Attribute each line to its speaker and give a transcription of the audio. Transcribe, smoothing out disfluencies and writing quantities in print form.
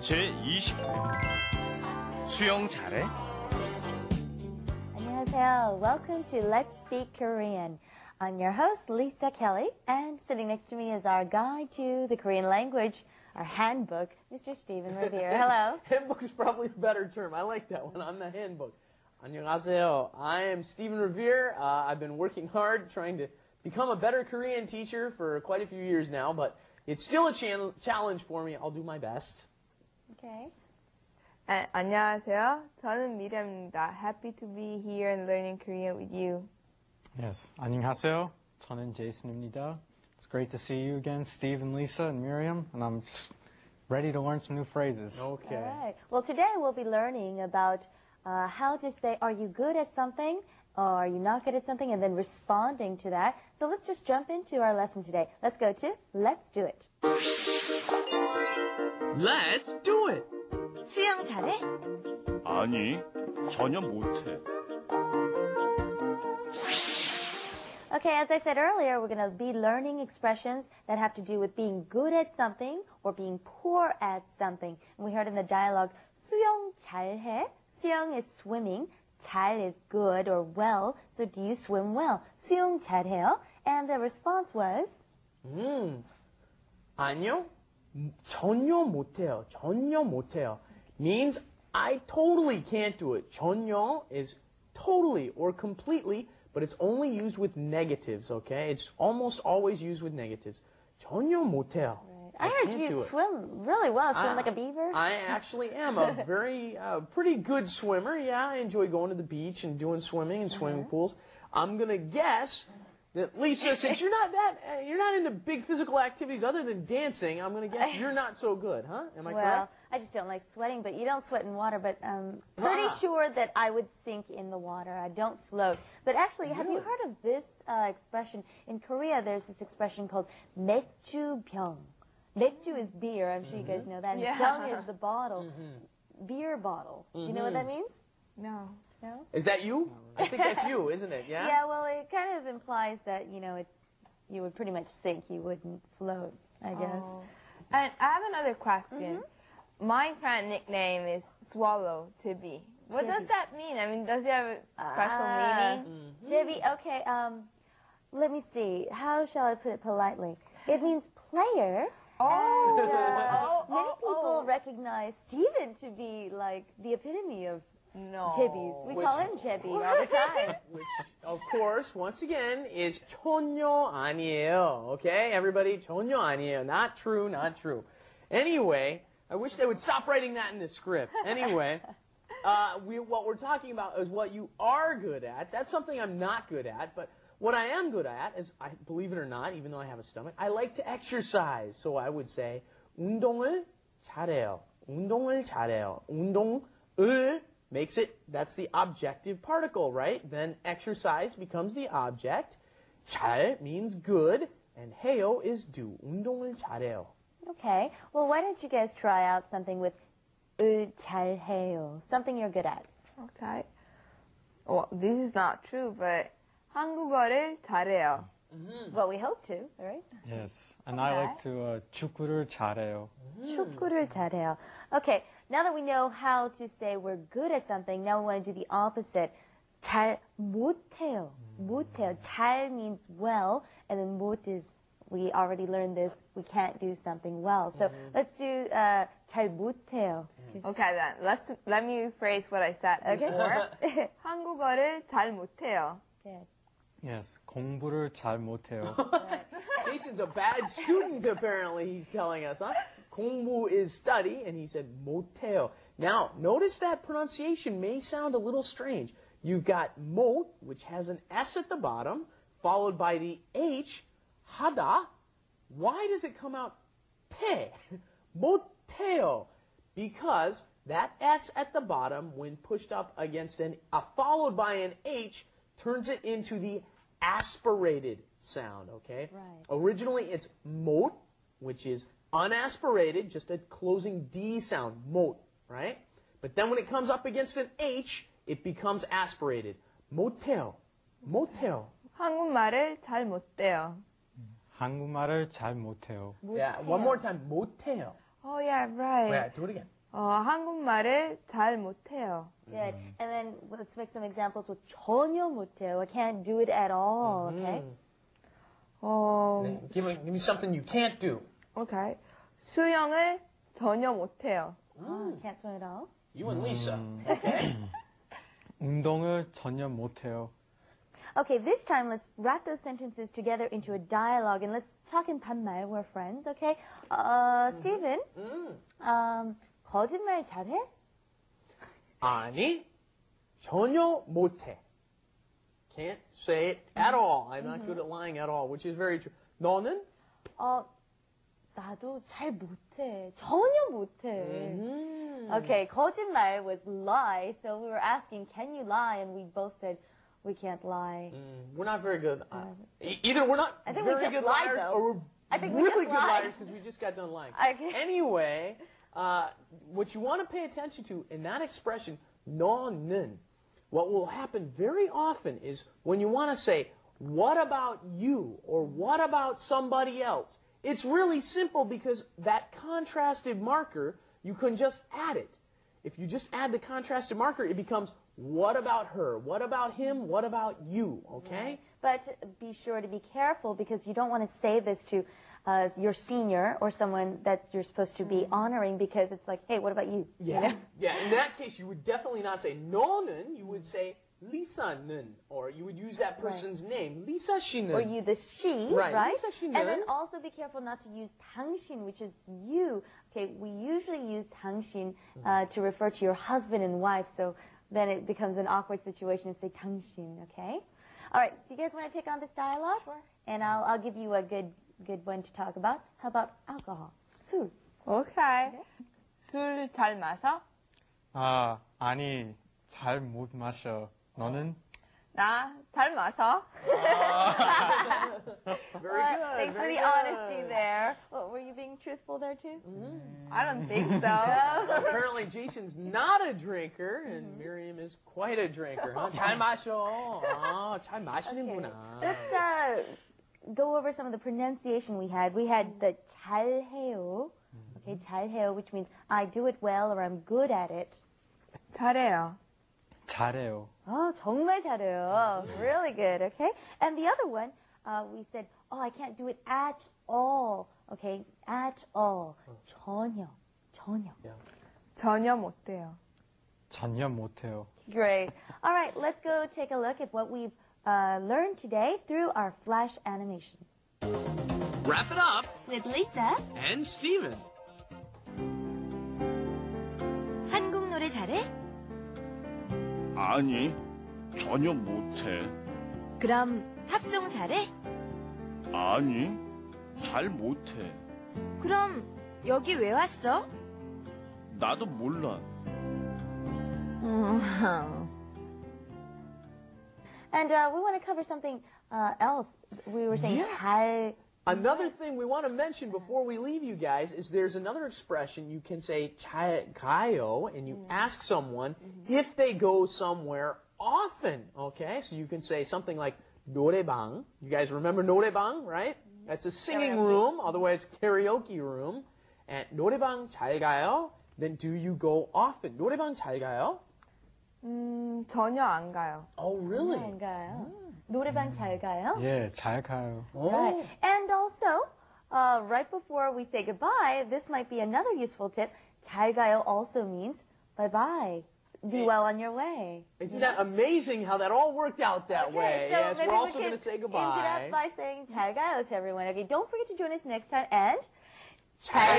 Speaker 1: 제20회 수영 잘해?
Speaker 2: 안녕하세요. Welcome to Let's Speak Korean. I'm your host, Lisa Kelly, and sitting next to me is our guide to the Korean language, our handbook, Mr. Stephen Revere. Hello.
Speaker 3: Handbook is probably a better term. I like that one. I'm the handbook. 안녕하세요. I am Stephen Revere. I've been working hard trying to become a better Korean teacher for quite a few years now, but it's still a challenge for me. I'll do my best.
Speaker 2: Okay.
Speaker 4: 안녕하세요. 저는 미래입니다. Happy to be here and learning Korean with you.
Speaker 5: Yes. 안녕하세요. 저는 Jason입니다. It's great to see you again, Steve and Lisa and Miriam, and I'm just ready to learn some new phrases.
Speaker 3: Okay.
Speaker 2: All right. Well, today we'll be learning about how to say, are you good at something? Or are you not good at something? And then responding to that. So let's just jump into our lesson today. Let's go to Let's Do It.
Speaker 3: Let's do it.
Speaker 2: 수영 잘해?
Speaker 1: 아니, 전혀 못해.
Speaker 2: Okay, as I said earlier, we're going to be learning expressions that have to do with being good at something or being poor at something. And we heard in the dialogue, 수영 잘해? 수영 is swimming. 잘 is good or well. So do you swim well? 수영 잘해요? And the response was?
Speaker 3: 아니요. 전혀 못해요. 전혀 못해요. Means I totally can't do it. 전혀 is totally or completely, but it's only used with negatives, okay? It's almost always used with negatives. 전혀 못해요.
Speaker 2: I heard you swim really well. Swim like a beaver?
Speaker 3: I actually am a very, pretty good swimmer. Yeah, I enjoy going to the beach and doing swimming in swimming pools. I'm going to guess that, Lisa, since you're not into big physical activities other than dancing, I'm going to guess you're not so good, huh? Am I correct?
Speaker 2: Well, I just don't like sweating, but you don't sweat in water, but I'm pretty sure that I would sink in the water. I don't float. But actually, have you heard of this expression? In Korea, there's this expression called 맥주병. 맥주 is beer. I'm sure you guys know that. And 병 is the bottle. Beer bottle. You know what that means?
Speaker 4: No.
Speaker 2: No?
Speaker 3: Is that you? I think that's you, isn't it? Yeah?
Speaker 2: Yeah, well, it kind of implies that, you would pretty much sink. You wouldn't float, I guess.
Speaker 4: Oh. And I have another question. My friend nickname is Swallow Tibby. What does that mean? I mean, does it have a special meaning?
Speaker 2: Tibby, okay, let me see. How shall I put it politely? It means player. Many people recognize Stephen to be like the epitome of Jibbies. We call him Jibby all the time.
Speaker 3: Which, of course, once again, is 전혀 아니에요. Okay, everybody, 전혀 아니에요. Not true, not true. Anyway, I wish they would stop writing that in the script. Anyway, what we're talking about is what you are good at. That's something I'm not good at, but what I am good at is, believe it or not, even though I have a stomach, I like to exercise. So I would say, 운동을 잘해요. 운동을 잘해요. 운동을 makes it, that's the objective particle, right? Then exercise becomes the object. 잘 means good, and 해요 is do. 운동을 잘해요.
Speaker 2: Okay. Well, why don't you guys try out something with 을 잘해요? Something you're good at.
Speaker 4: Okay. Well, this is not true, but 한국어를 잘해요.
Speaker 2: Well, we hope to, right?
Speaker 5: Yes. And I like to 축구를 잘해요.
Speaker 2: 축구를 잘해요. Okay, now that we know how to say we're good at something, now we want to do the opposite. 잘 못해요. 못해요. 잘 means well, and then 못 is, we already learned this, we can't do something well. So let's do 잘 못해요.
Speaker 4: Okay, then. Let me rephrase what I said before. 한국어를 잘 못해요.
Speaker 2: Good.
Speaker 5: Yes. 공부를 잘 못해요.
Speaker 3: Jason's a bad student, apparently, he's telling us, huh? 공부 is study, and he said 못해요. Now, notice that pronunciation may sound a little strange. You've got 못, which has an S at the bottom, followed by the H, 하다. Why does it come out te? 못해요. Because that S at the bottom, when pushed up against followed by an H, turns it into the aspirated sound, okay?
Speaker 2: Right.
Speaker 3: Originally, it's 못, which is unaspirated, just a closing D sound, 못, right? But then when it comes up against an H, it becomes aspirated. 못해요. 못해요.
Speaker 4: 한국말을 잘 못해요.
Speaker 5: 한국말을 잘 못해요.
Speaker 3: Yeah, one more time. 못해요.
Speaker 4: Oh yeah, right.
Speaker 3: Yeah, do it again.
Speaker 4: 한국말을 잘 못해요.
Speaker 2: Good. And then let's make some examples with 전혀 못해요. I can't do it at all. Okay.
Speaker 3: Give me something you can't do.
Speaker 4: Okay. 수영을 전혀 못해요.
Speaker 2: Oh, can't swim at all.
Speaker 3: You and Lisa. Okay.
Speaker 5: 운동을 전혀 못해요.
Speaker 2: Okay, this time let's wrap those sentences together into a dialogue and let's talk in 반말. We're friends, okay? Steven, 거짓말 잘해?
Speaker 3: 아니, 전혀 못해. Can't say it at all. I'm not good at lying at all, which is very true. 너는?
Speaker 2: 나도 잘 못해. 전혀 못해. Okay, 거짓말 was lie, so we were asking, can you lie? And we both said, we can't lie.
Speaker 3: We're not very good. Either we're not
Speaker 2: I think we
Speaker 3: very
Speaker 2: just
Speaker 3: good
Speaker 2: lied,
Speaker 3: liars,
Speaker 2: though.
Speaker 3: or we're
Speaker 2: I think we
Speaker 3: really
Speaker 2: just
Speaker 3: good
Speaker 2: lied.
Speaker 3: liars because we just got done lying.
Speaker 2: Okay.
Speaker 3: Anyway, what you want to pay attention to in that expression, 너는, what will happen very often is when you want to say, what about you? Or what about somebody else? It's really simple because that contrasted marker, you can just add it. If you just add the contrasted marker, it becomes, what about her? What about him? What about you? Okay?
Speaker 2: But be sure to be careful because you don't want to say this to your senior or someone that you're supposed to be honoring because it's like, hey, what about you?
Speaker 3: Yeah.
Speaker 2: You know?
Speaker 3: Yeah, in that case, you would definitely not say 너는, you would say 리사는, or you would use that person's name, 리사 씨는.
Speaker 2: Or you, the she,
Speaker 3: Right,
Speaker 2: right?
Speaker 3: 리사 씨는.
Speaker 2: And then also be careful not to use 당신, which is you. Okay, we usually use 당신 to refer to your husband and wife, so then it becomes an awkward situation if you say 당신, okay? All right, do you guys want to take on this dialogue?
Speaker 4: Sure.
Speaker 2: And I'll give you a good one to talk about. How about alcohol? 술.
Speaker 4: Okay. 술 잘 마셔?
Speaker 5: 아니, 잘 못 마셔. 너는?
Speaker 4: 나 잘 마셔.
Speaker 3: Very good.
Speaker 2: Thanks for
Speaker 3: very
Speaker 2: the
Speaker 3: good.
Speaker 2: honesty there. Well, were you being truthful there too?
Speaker 4: I don't think so.
Speaker 3: Apparently, Jason's not a drinker, and Miriam is quite a drinker. Huh? 잘 마셔. 잘 마시는구나.
Speaker 2: Let's go over some of the pronunciation we had. We had the 잘해요. Okay, 잘해요, which means I do it well or I'm good at it.
Speaker 4: 잘해요.
Speaker 5: 잘해요.
Speaker 2: Oh, 정말 잘해요. Really good, okay? And the other one, we said, oh, I can't do it at all. Okay, at all. 전혀.
Speaker 4: 전혀 못해요.
Speaker 5: 전혀 못해요.
Speaker 2: Great. All right, let's go take a look at what we've learned today through our flash animation.
Speaker 3: Wrap it up.
Speaker 2: With Lisa.
Speaker 3: And Steven.
Speaker 2: 한국 노래 잘해?
Speaker 1: 아니, 전혀 못해.
Speaker 2: 그럼 팝송 잘해?
Speaker 1: 아니, 잘 못해.
Speaker 2: 그럼 여기 왜 왔어?
Speaker 1: 나도 몰라.
Speaker 2: And we want to cover something else. We were saying 잘.
Speaker 3: Another thing we want to mention before we leave you guys is there's another expression you can say 잘 가요, and you ask someone if they go somewhere often, okay? So you can say something like 노래방. You guys remember 노래방, right? That's a singing room, otherwise karaoke room. And 노래방 잘 가요? Then do you go often? 노래방 잘 가요?
Speaker 4: 전혀 안 가요.
Speaker 3: Oh, really?
Speaker 2: 잘 가요. 노래방 잘 가요?
Speaker 5: 예, 잘 가요.
Speaker 2: Right. And also, right before we say goodbye, this might be another useful tip. 잘 가요 also means bye-bye. Be well on your way.
Speaker 3: Isn't that amazing how that all worked out that way?
Speaker 2: So
Speaker 3: Yes,
Speaker 2: maybe
Speaker 3: we're
Speaker 2: we
Speaker 3: also
Speaker 2: can
Speaker 3: going to say
Speaker 2: end it
Speaker 3: goodbye.
Speaker 2: up by saying 잘 가요 to everyone. Okay, don't forget to join us next time and
Speaker 3: 잘